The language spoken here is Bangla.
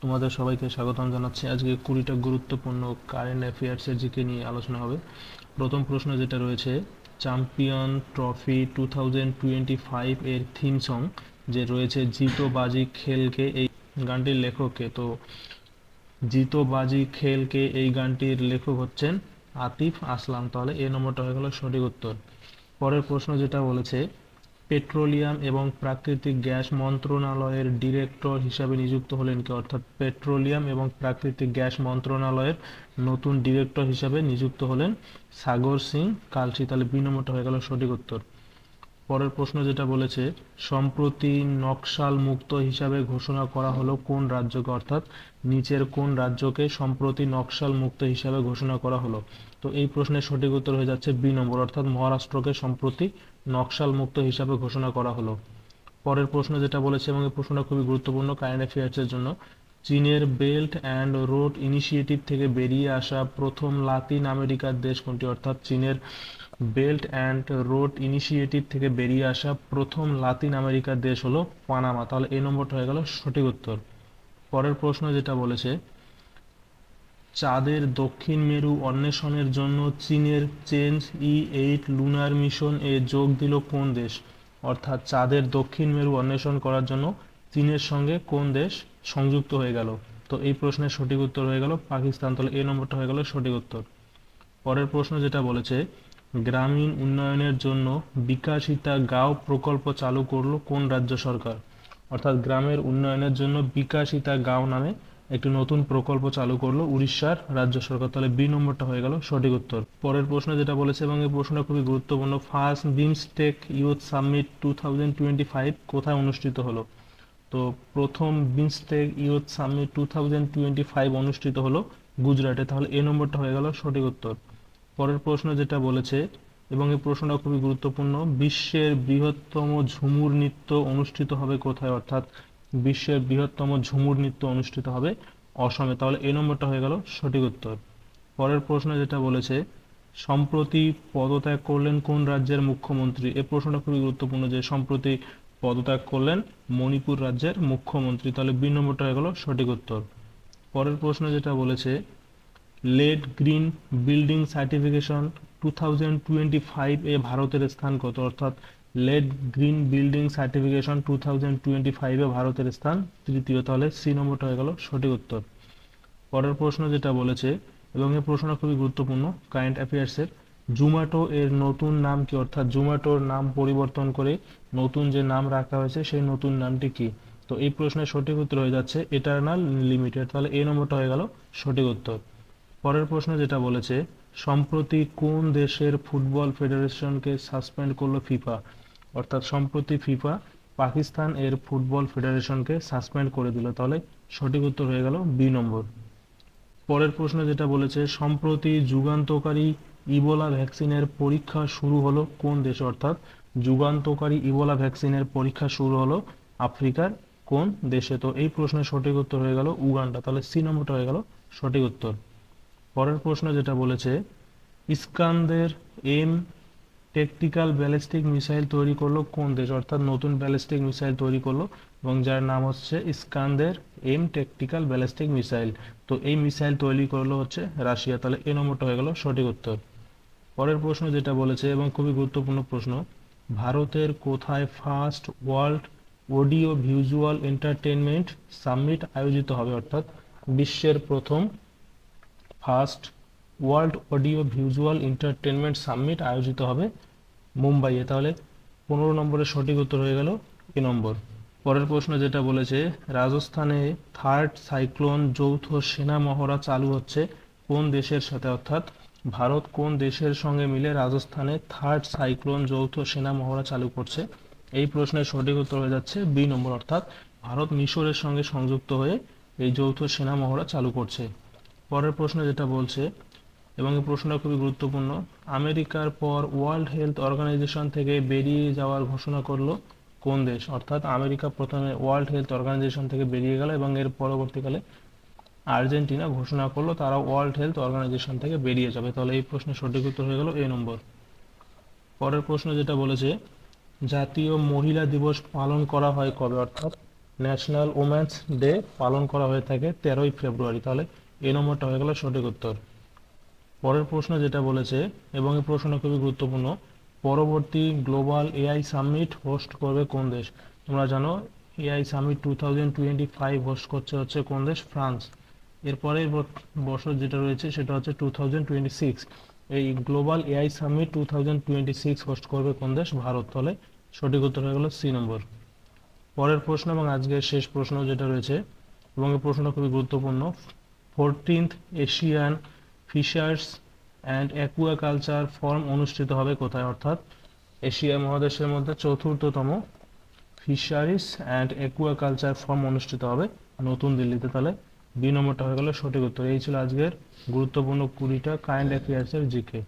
তোমাদের সবাইকে স্বাগতম জানাচ্ছি। আজকে 20টা গুরুত্বপূর্ণ কারেন্ট অ্যাফেয়ার্সের জিকে নিয়ে আলোচনা হবে। প্রথম প্রশ্ন যেটা রয়েছে, চ্যাম্পিয়ন ট্রফি 2025 এর থিম সং যে রয়েছে জিতো বাজি খেলকে, এই গানটির লেখককে। তো জিতো বাজি খেলকে এই গানটির লেখক হচ্ছেন আতিফ আসলাম। তাহলে এই নম্বরটা হয়ে গেল সঠিক উত্তর। পরের প্রশ্ন যেটা বলেছে, পেট্রোলিয়াম এবং প্রাকৃতিক গ্যাস মন্ত্রণালয়ের ডিরেক্টর হিসাবে নিযুক্ত হলেন কে? অর্থাৎ পেট্রোলিয়াম এবং প্রাকৃতিক গ্যাস মন্ত্রণালয়ের নতুন ডিরেক্টর হিসাবে নিযুক্ত হলেন সাগর সিং কালসি। তাহলে বি নম্বরটা হয়ে গেল সঠিক উত্তর। পরের প্রশ্ন যেটা বলেছে, সম্প্রতি নকশাল মুক্ত হিসাবে ঘোষণা করা হলো কোন রাজ্যকে? অর্থাৎ নিচের কোন রাজ্যকে সম্প্রতি নকশাল মুক্ত হিসাবে ঘোষণা করা হলো? তো এই প্রশ্নের সঠিক উত্তর হয়ে যাচ্ছে বি নম্বর, অর্থাৎ মহারাষ্ট্রকে সম্প্রতি নকশাল মুক্ত হিসাবে ঘোষণা করা হলো। পরের প্রশ্ন যেটা বলেছে, এবং এই প্রশ্নটা খুবই গুরুত্বপূর্ণ কারেন্ট অ্যাফেয়ার্সের জন্য, চীনের বেল্ট অ্যান্ড রোড ইনিশিয়েটিভ থেকে বেরিয়ে আসা প্রথম লাতিন আমেরিকার দেশ কোনটি? অর্থাৎ চীনের বেল্ট অ্যান্ড রোড ইনিশিয়েটিভ থেকে বেরিয়ে আসা প্রথম লাতিন আমেরিকার দেশ হলো পানামা। তাহলে এই নম্বরটা হয়ে গেল সঠিক উত্তর। পরের প্রশ্ন যেটা বলেছে, চাঁদের দক্ষিণ মেরু অন্বেষণের জন্য চীনের চেঞ্জ-ই-8 লুনার মিশন এ যোগ দিল কোন দেশ? অর্থাৎ চাঁদের দক্ষিণ মেরু অন্বেষণ করার জন্য চীনের সঙ্গে কোন দেশ সংযুক্ত হয়ে গেল? তো এই প্রশ্নের সঠিক উত্তর হয়ে গেল পাকিস্তান। তাহলে এই নম্বরটা হয়ে গেল সঠিক উত্তর। পরের প্রশ্ন যেটা বলেছে, গ্রামীণ উন্নয়নের জন্য বিকাশিতা গাঁও প্রকল্প চালু করলো কোন রাজ্য সরকার? অর্থাৎ গ্রামের উন্নয়নের জন্য বিকাশিতা গাঁও নামে একটি নতুন প্রকল্প চালু করলো উড়িষ্যার রাজ্য সরকার। তাহলে বি নম্বরটা হয়ে গেল সঠিক উত্তর। পরের প্রশ্ন যেটা বলেছে, এবং এই প্রশ্নটা খুবই গুরুত্বপূর্ণ, ফার্স্ট বিমস্টেক ইউথ সামিট 2025 কোথায় অনুষ্ঠিত হলো? তো প্রথম বিমস্টেক ইউথ সামিট 2025 অনুষ্ঠিত হলো গুজরাটে। তাহলে এই নম্বরটা হয়ে গেল সঠিক উত্তর। পরের প্রশ্ন যেটা বলেছে, এবং এই প্রশ্নটা খুবই গুরুত্বপূর্ণ, বিশ্বের বৃহত্তম ঝুমুর নৃত্য অনুষ্ঠিত হবে কোথায়? অর্থাৎ বিশ্বের বৃহত্তম ঝুমুর নৃত্য অনুষ্ঠিত হবে অসমে। তাহলে এই নম্বরটা হয়ে গেল সঠিক উত্তর। পরের প্রশ্ন যেটা বলেছে, সম্প্রতি পদত্যাগ করলেন কোন রাজ্যের মুখ্যমন্ত্রী? এই প্রশ্নটা খুবই গুরুত্বপূর্ণ, যে সম্প্রতি পদত্যাগ করলেন মণিপুর রাজ্যের মুখ্যমন্ত্রী। তাহলে বি নম্বরটা হয়ে গেল সঠিক উত্তর। পরের প্রশ্ন যেটা বলেছে, লেড গ্রিন বিল্ডিং সার্টিফিকেশন 2025 এ ভারতের স্থান কত? অর্থাৎ লেড গ্রিন বিল্ডিং সার্টিফিকেশন 2025 এ ভারতের স্থান তৃতীয়। তাহলে সি নম্বরটা হয়ে গেল সঠিক উত্তর। পরের প্রশ্ন যেটা বলেছে, এবং এই প্রশ্নটা খুবই গুরুত্বপূর্ণ কারেন্ট অ্যাফেয়ার্সের, জোম্যাটো এর নতুন নাম কি? অর্থাৎ জোম্যাটোর নাম পরিবর্তন করে নতুন যে নাম রাখা হয়েছে সেই নতুন নামটি কি? তো এই প্রশ্নের সঠিক উত্তর হয়ে যাচ্ছে এটারনাল লিমিটেড। তাহলে এই নম্বরটা হয়ে গেল সঠিক উত্তর। পরের প্রশ্ন যেটা বলেছে, সম্প্রতি কোন দেশের ফুটবল ফেডারেশনকে সাসপেন্ড করলো ফিফা? অর্থাৎ সম্প্রতি ফিফা পাকিস্তান এর ফুটবল ফেডারেশনকে সাসপেন্ড করে দিল। তাহলে সঠিক উত্তর হয়ে গেল বি নম্বর। পরের প্রশ্ন যেটা বলেছে, সম্প্রতি যুগান্তকারী ইবোলা ভ্যাকসিনের পরীক্ষা শুরু হলো কোন দেশে? অর্থাৎ যুগান্তকারী ইবোলা ভ্যাকসিনের পরীক্ষা শুরু হলো আফ্রিকার কোন দেশে? তো এই প্রশ্নের সঠিক উত্তর হয়ে গেল উগান্ডা। তাহলে সি নম্বরটা হয়ে গেল সঠিক উত্তর। পরের প্রশ্ন যেটা বলেছে, ইস্কান্দের এম ট্যাকটিক্যাল ব্যালিস্টিক মিসাইল তৈরি করলো কোন দেশ? অর্থাৎ নতুন ব্যালিস্টিক মিসাইল তৈরি করলো, এবং যার নাম হচ্ছে ইস্কান্দের এম ট্যাকটিক্যাল ব্যালিস্টিক মিসাইল। তো এই মিসাইল তৈরি করলো হচ্ছে রাশিয়া। তাহলে এই নম্বরটা হয়ে গেল সঠিক উত্তর। পরের প্রশ্ন যেটা বলেছে, এবং খুবই গুরুত্বপূর্ণ প্রশ্ন, ভারতের কোথায় first world audio visual entertainment summit আয়োজিত হবে? অর্থাৎ বিশ্বের প্রথম first world audio visual entertainment summit আয়োজিত হবে মুম্বাইয়ে। তাহলে 15 নম্বরের সঠিক উত্তর হয়ে গেল এ নম্বর। পরের প্রশ্ন যেটা বলেছে, রাজস্থানে থার্ড সাইক্লোন যৌথ সেনা মহড়া চালু হচ্ছে কোন দেশের সাথে? অর্থাৎ ভারত কোন দেশের সঙ্গে মিলে রাজস্থানে থার্ড সাইক্লোন যৌথ সেনা মহড়া চালু করছে? এই প্রশ্নের সঠিক উত্তর হয়ে যাচ্ছে বি নম্বর, অর্থাৎ ভারত মিশরের সঙ্গে সংযুক্ত হয়ে এই যৌথ সেনা মহড়া চালু করছে। পরের প্রশ্ন যেটা বলছে, এবং এই প্রশ্নটা খুবই গুরুত্বপূর্ণ, আমেরিকার পর ওয়ার্ল্ড হেলথ অর্গানাইজেশন থেকে বেরিয়ে যাওয়ার ঘোষণা করলো কোন দেশ? অর্থাৎ আমেরিকা প্রথমে ওয়ার্ল্ড হেলথ অর্গানাইজেশন থেকে বেরিয়ে গেল, এবং এর পরবর্তীকালে আর্জেন্টিনা ঘোষণা করলো তারা ওয়ার্ল্ড হেলথ অর্গানাইজেশন থেকে বেরিয়ে যাবে। তাহলে এই প্রশ্নের সঠিক উত্তর হয়ে গেল এ নম্বর। পরের প্রশ্ন যেটা বলেছে, জাতীয় মহিলা দিবস পালন করা হয় কবে? অর্থাৎ ন্যাশনাল ওমেন্স ডে পালন করা হয়ে থাকে 13ই ফেব্রুয়ারি। তাহলে এই নম্বরটা হয়ে গেল সঠিক উত্তর। পরের প্রশ্ন যেটা বলেছে, এবং এই প্রশ্নটা খুবই গুরুত্বপূর্ণ, পরবর্তী গ্লোবাল এআই সামিট হোস্ট করবে কোন দেশ? তোমরা জানো এআই সামিট 2025 হোস্ট করছে হচ্ছে কোন দেশ? ফ্রান্স। এরপরে বছর যেটা রয়েছে সেটা হচ্ছে 2026। এই গ্লোবাল এআই সামিট 2026 হোস্ট করবে কোন দেশ? ভারত। তাহলে সঠিক উত্তর হয়ে গেল সি নম্বর। পরের প্রশ্ন এবং আজকের শেষ প্রশ্ন যেটা রয়েছে, এবং এই প্রশ্নটা খুবই গুরুত্বপূর্ণ, 14th Asian fishers and aquaculture forum অনুষ্ঠিত হবে কোথায়? অর্থাৎ এশিয়া মহাদেশের মধ্যে 4র্থতম ফিশারিজ অ্যান্ড অ্যাকুয়াকালচার ফোরাম অনুষ্ঠিত হবে নতুন দিল্লিতে। তাহলে বি নম্বরটা হয়ে গেল সঠিক উত্তর। এই ছিল আজকের গুরুত্বপূর্ণ 20টা কারেন্ট অ্যাফেয়ার্সের জিকে।